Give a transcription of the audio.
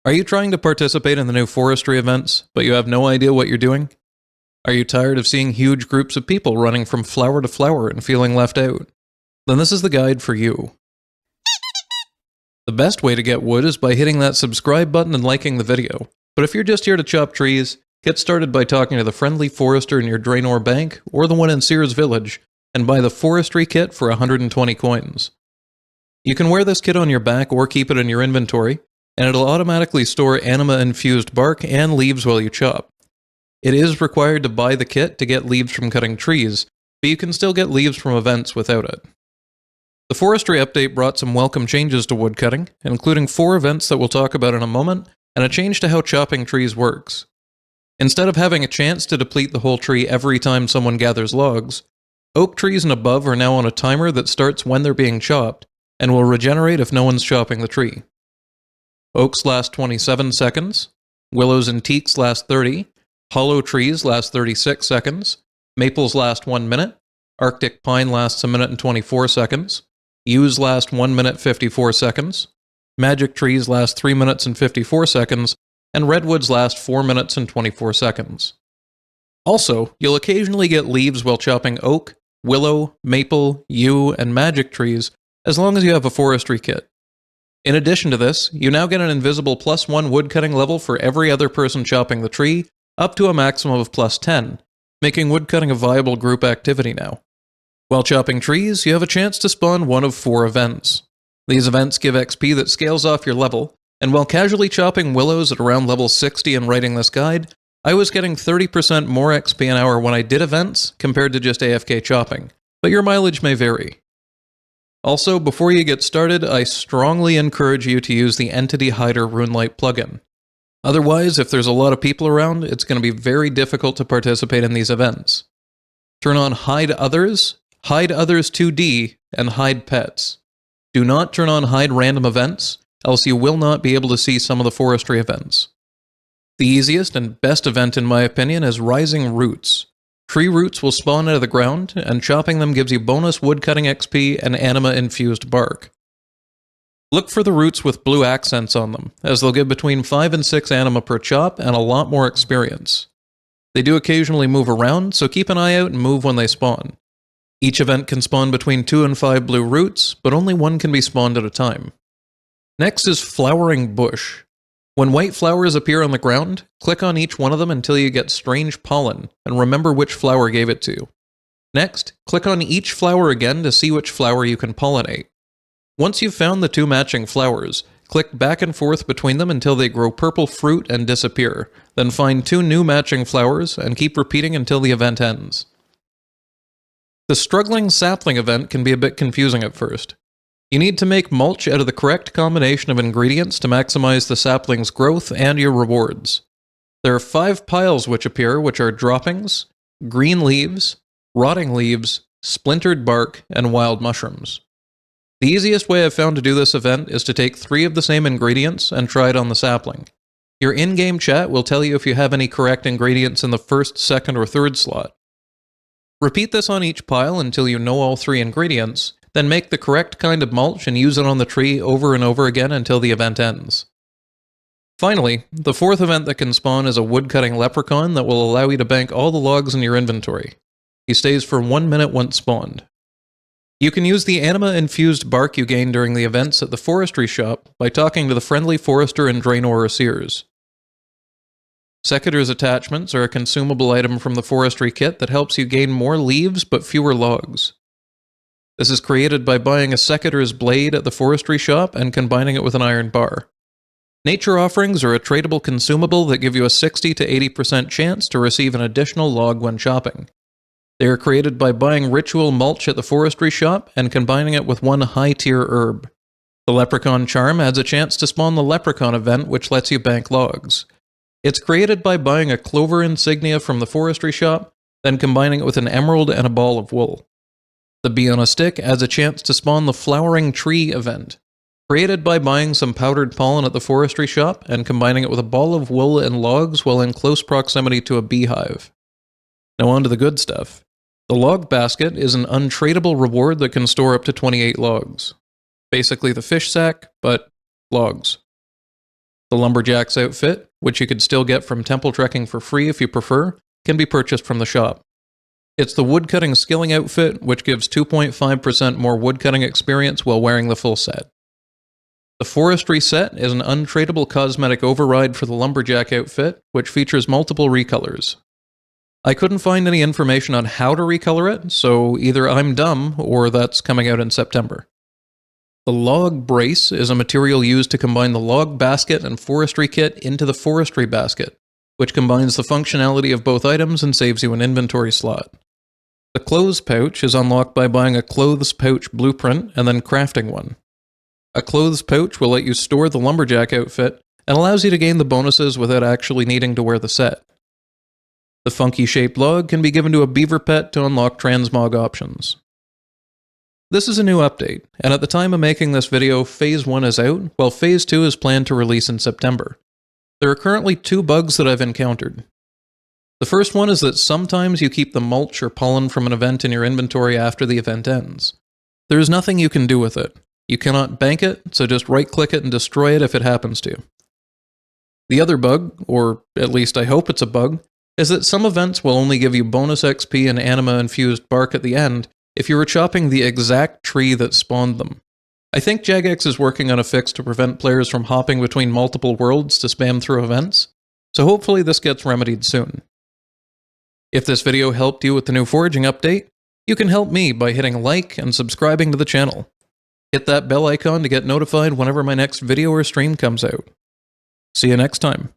Are you trying to participate in the new forestry events, but you have no idea what you're doing? Are you tired of seeing huge groups of people running from flower to flower and feeling left out? Then this is the guide for you. The best way to get wood is by hitting that subscribe button and liking the video. But if you're just here to chop trees, get started by talking to the friendly forester in your Draenor bank, or the one in Sears Village, and buy the forestry kit for 120 coins. You can wear this kit on your back or keep it in your inventory, and it'll automatically store Anima-Infused Bark and leaves while you chop. It is required to buy the kit to get leaves from cutting trees, but you can still get leaves from events without it. The Forestry Update brought some welcome changes to woodcutting, including 4 events that we'll talk about in a moment, and a change to how chopping trees works. Instead of having a chance to deplete the whole tree every time someone gathers logs, oak trees and above are now on a timer that starts when they're being chopped, and will regenerate if no one's chopping the tree. Oaks last 27 seconds, willows and teaks last 30, hollow trees last 36 seconds, maples last 1 minute, Arctic pine lasts 1 minute and 24 seconds, yews last 1 minute 54 seconds, magic trees last 3 minutes and 54 seconds, and redwoods last 4 minutes and 24 seconds. Also, you'll occasionally get leaves while chopping oak, willow, maple, yew, and magic trees, as long as you have a forestry kit. In addition to this, you now get an invisible +1 woodcutting level for every other person chopping the tree, up to a maximum of +10, making woodcutting a viable group activity now. While chopping trees, you have a chance to spawn one of 4 events. These events give XP that scales off your level, and while casually chopping willows at around level 60 and writing this guide, I was getting 30% more XP an hour when I did events compared to just AFK chopping, but your mileage may vary. Also, before you get started, I strongly encourage you to use the Entity Hider Runelite plugin. Otherwise, if there's a lot of people around, it's going to be very difficult to participate in these events. Turn on Hide Others 2D, and Hide Pets. Do not turn on Hide Random Events, else you will not be able to see some of the forestry events. The easiest and best event in my opinion is Rising Roots. Tree roots will spawn out of the ground, and chopping them gives you bonus woodcutting XP and Anima-Infused Bark. Look for the roots with blue accents on them, as they'll give between 5 and 6 anima per chop and a lot more experience. They do occasionally move around, so keep an eye out and move when they spawn. Each event can spawn between 2 and 5 blue roots, but only one can be spawned at a time. Next is Flowering Bush. When white flowers appear on the ground, click on each one of them until you get strange pollen, and remember which flower gave it to you. Next, click on each flower again to see which flower you can pollinate. Once you've found the 2 matching flowers, click back and forth between them until they grow purple fruit and disappear, then find 2 new matching flowers and keep repeating until the event ends. The Struggling Sapling event can be a bit confusing at first. You need to make mulch out of the correct combination of ingredients to maximize the sapling's growth and your rewards. There are 5 piles which appear, which are droppings, green leaves, rotting leaves, splintered bark, and wild mushrooms. The easiest way I've found to do this event is to take 3 of the same ingredients and try it on the sapling. Your in-game chat will tell you if you have any correct ingredients in the 1st, 2nd, or 3rd slot. Repeat this on each pile until you know all 3 ingredients, then make the correct kind of mulch and use it on the tree over and over again until the event ends. Finally, the 4th event that can spawn is a Woodcutting Leprechaun that will allow you to bank all the logs in your inventory. He stays for 1 minute once spawned. You can use the Anima-Infused Bark you gain during the events at the forestry shop by talking to the friendly forester in Draenor or Sears. Secator's attachments are a consumable item from the forestry kit that helps you gain more leaves but fewer logs. This is created by buying a Secator's blade at the forestry shop and combining it with an iron bar. Nature offerings are a tradable consumable that give you a 60 to 80% chance to receive an additional log when chopping. They are created by buying ritual mulch at the forestry shop and combining it with one high-tier herb. The Leprechaun charm adds a chance to spawn the Leprechaun event, which lets you bank logs. It's created by buying a clover insignia from the forestry shop, then combining it with an emerald and a ball of wool. The Bee on a Stick adds a chance to spawn the Flowering Tree event, created by buying some powdered pollen at the forestry shop and combining it with a ball of wool and logs while in close proximity to a beehive. Now on to the good stuff. The Log Basket is an untradeable reward that can store up to 28 logs. Basically the fish sack, but logs. The Lumberjack's outfit, which you could still get from temple trekking for free if you prefer, can be purchased from the shop. It's the Woodcutting Skilling outfit, which gives 2.5% more woodcutting experience while wearing the full set. The Forestry set is an untradeable cosmetic override for the Lumberjack outfit, which features multiple recolors. I couldn't find any information on how to recolor it, so either I'm dumb or that's coming out in September. The log brace is a material used to combine the log basket and forestry kit into the forestry basket, which combines the functionality of both items and saves you an inventory slot. The clothes pouch is unlocked by buying a clothes pouch blueprint and then crafting one. A clothes pouch will let you store the lumberjack outfit and allows you to gain the bonuses without actually needing to wear the set. The funky shaped log can be given to a beaver pet to unlock transmog options. This is a new update, and at the time of making this video, Phase 1 is out, while Phase 2 is planned to release in September. There are currently 2 bugs that I've encountered. The first one is that sometimes you keep the mulch or pollen from an event in your inventory after the event ends. There is nothing you can do with it. You cannot bank it, so just right-click it and destroy it if it happens to. The other bug, or at least I hope it's a bug, is that some events will only give you bonus XP and Anima-Infused Bark at the end if you were chopping the exact tree that spawned them. I think Jagex is working on a fix to prevent players from hopping between multiple worlds to spam through events, so hopefully this gets remedied soon. If this video helped you with the new foraging update, you can help me by hitting like and subscribing to the channel. Hit that bell icon to get notified whenever my next video or stream comes out. See you next time.